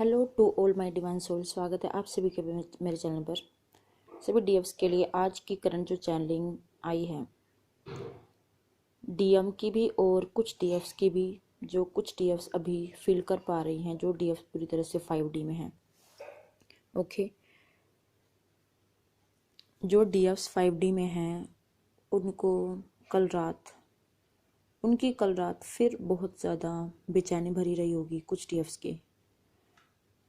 Hello to all my divine soul. स्वागत है आप सभी के मेरे चैनल पर। सभी डीएफ्स के लिए आज की करंट जो चैनलिंग आई है, डीएम की भी और कुछ डीएफ्स की भी, जो कुछ डीएफ्स अभी फील कर पा रही हैं, जो डीएफ्स पूरी तरह से 5D में हैं। ओके, जो डीएफ्स 5D में हैं उनको उनकी कल रात फिर बहुत ज़्यादा बेचैनी भरी रही होगी।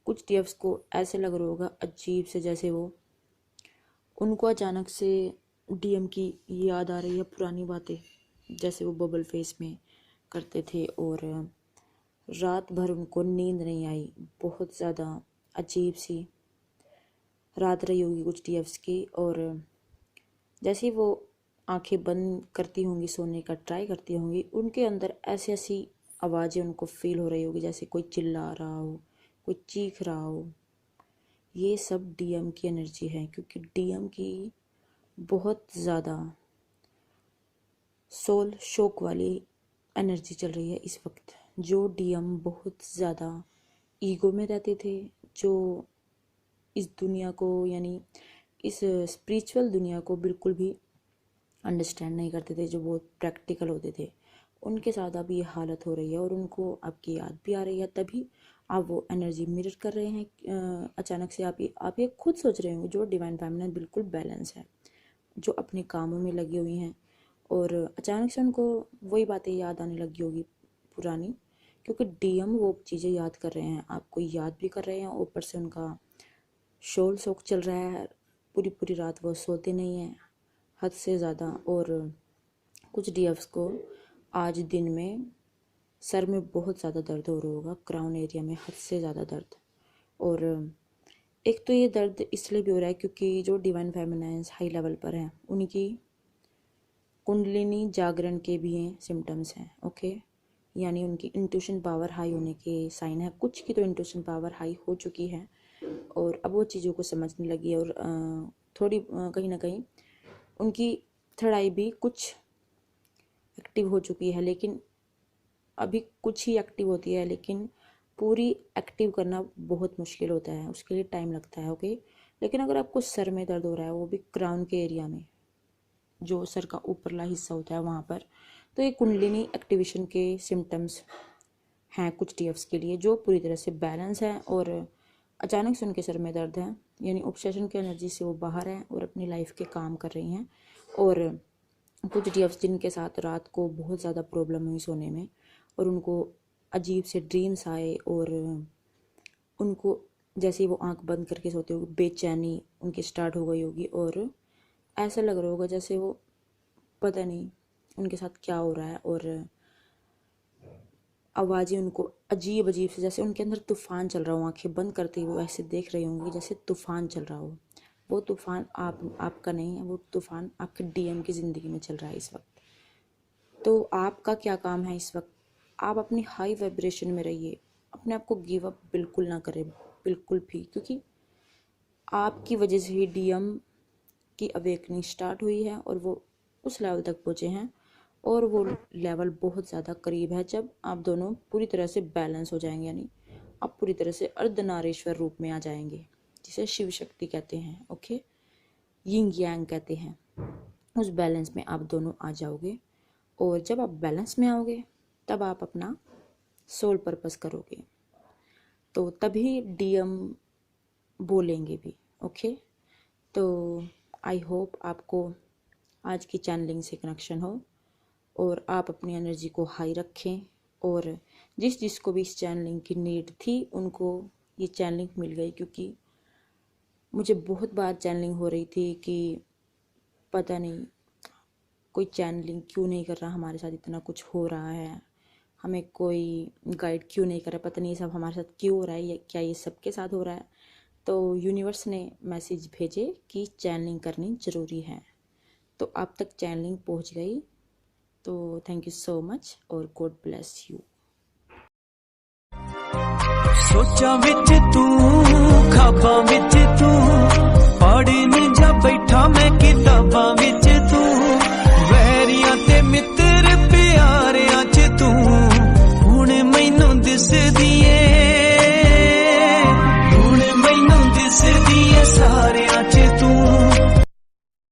कुछ डीएफ्स को ऐसे लग रहा होगा अजीब से, जैसे उनको अचानक से डीएम की याद आ रही है पुरानी बातें, जैसे वो बबल फेस में करते थे और रात भर उनको नींद नहीं आई। बहुत ज़्यादा अजीब सी रात रही होगी कुछ डीएफ्स की, और जैसे वो आंखें बंद करती होंगी, सोने का ट्राई करती होंगी, उनके अंदर ऐसी ऐसी आवाज़ें उनको फील हो रही होगी, जैसे कोई चिल्ला रहा हो, कोई चीख रहा हो। ये सब डीएम की एनर्जी है, क्योंकि डीएम की बहुत ज़्यादा सोल शोक वाली एनर्जी चल रही है इस वक्त। जो डीएम बहुत ज़्यादा ईगो में रहते थे, जो इस दुनिया को, यानी इस स्पिरिचुअल दुनिया को बिल्कुल भी अंडरस्टैंड नहीं करते थे, जो बहुत प्रैक्टिकल होते थे, उनके साथ अब ये हालत हो रही है और उनको आपकी याद भी आ रही है। तभी आप वो एनर्जी मिरर कर रहे हैं। अचानक से आप ये खुद सोच रहे होंगे, जो डिवाइन फेमिनिन बिल्कुल बैलेंस है, जो अपने कामों में लगी हुई हैं, और अचानक से उनको वही बातें याद आने लगी होगी पुरानी, क्योंकि डीएम वो चीज़ें याद कर रहे हैं, आपको याद भी कर रहे हैं। ऊपर से उनका शोल शोक चल रहा है, पूरी रात वो सोते नहीं हैं, हद से ज़्यादा। और कुछ डीएफ्स को आज दिन में सर में बहुत ज़्यादा दर्द हो रहा होगा, क्राउन एरिया में हद से ज़्यादा दर्द। और एक तो ये दर्द इसलिए भी हो रहा है क्योंकि जो डिवाइन फेमिनाइंस हाई लेवल पर हैं, उनकी कुंडलिनी जागरण के भी हैं सिम्टम्स हैं। ओके, यानी उनकी इंट्यूशन पावर हाई होने के साइन है। कुछ की तो इंट्यूशन पावर हाई हो चुकी है और अब वो चीज़ों को समझने लगी है, और थोड़ी कहीं ना कहीं उनकी थर्ड आई भी कुछ एक्टिव हो चुकी है, लेकिन अभी कुछ ही एक्टिव होती है, लेकिन पूरी एक्टिव करना बहुत मुश्किल होता है, उसके लिए टाइम लगता है। ओके, लेकिन अगर आपको सर में दर्द हो रहा है, वो भी क्राउन के एरिया में, जो सर का ऊपरला हिस्सा होता है वहाँ पर, तो ये कुंडलिनी एक्टिवेशन के सिम्टम्स हैं कुछ डीएफ्स के लिए, जो पूरी तरह से बैलेंस है। और अचानक से उनके सर में दर्द है, यानी ऑब्सेशन की एनर्जी से वो बाहर हैं और अपनी लाइफ के काम कर रही हैं। और कुछ डीएफ्स जिनके साथ रात को बहुत ज़्यादा प्रॉब्लम हुई सोने में, और उनको अजीब से ड्रीम्स आए, और उनको जैसे ही वो आंख बंद करके सोते होगी, बेचैनी उनकी स्टार्ट हो गई होगी, और ऐसा लग रहा होगा जैसे वो पता नहीं उनके साथ क्या हो रहा है। और आवाज़ें उनको अजीब से, जैसे उनके अंदर तूफान चल रहा हो। आंखें बंद करते ही वो ऐसे देख रही होंगी जैसे तूफान चल रहा हो। वो तूफान आपका नहीं है, वो तूफान आपके डीएम की ज़िंदगी में चल रहा है इस वक्त। तो आपका क्या काम है इस वक्त? आप अपनी हाई वाइब्रेशन में रहिए, अपने आप को गिव अप बिल्कुल ना करें, बिल्कुल भी, क्योंकि आपकी वजह से ही डीएम की अवेकनिंग स्टार्ट हुई है और वो उस लेवल तक पहुँचे हैं, और वो लेवल बहुत ज़्यादा करीब है जब आप दोनों पूरी तरह से बैलेंस हो जाएंगे, यानी आप पूरी तरह से अर्धनारीश्वर रूप में आ जाएंगे, जिसे शिव शक्ति कहते हैं। ओके, यिंग यांग कहते हैं। उस बैलेंस में आप दोनों आ जाओगे, और जब आप बैलेंस में आओगे तब आप अपना सोल पर्पस करोगे, तो तभी डीएम बोलेंगे भी। ओके, तो आई होप आपको आज की चैनलिंग से कनेक्शन हो, और आप अपनी एनर्जी को हाई रखें, और जिसको भी इस चैनलिंग की नीड थी उनको ये चैनलिंग मिल गई। क्योंकि मुझे बहुत बार चैनलिंग हो रही थी कि पता नहीं कोई चैनलिंग क्यों नहीं कर रहा, हमारे साथ इतना कुछ हो रहा है, हमें कोई गाइड क्यों नहीं कर रहा, पता नहीं ये सब हमारे साथ क्यों हो रहा है, क्या ये सबके साथ हो रहा है। तो यूनिवर्स ने मैसेज भेजे कि चैनलिंग करनी ज़रूरी है, तो आप तक चैनलिंग पहुंच गई। तो थैंक यू सो मच, और गॉड ब्लेस यू। सोचा विच तू, खाबा विच तू, पढ़ी नहीं जा बैठा मैं किताबा विच तू, वैरियां ते मित्र प्यारियां च तू, हुण मैनू दिसदी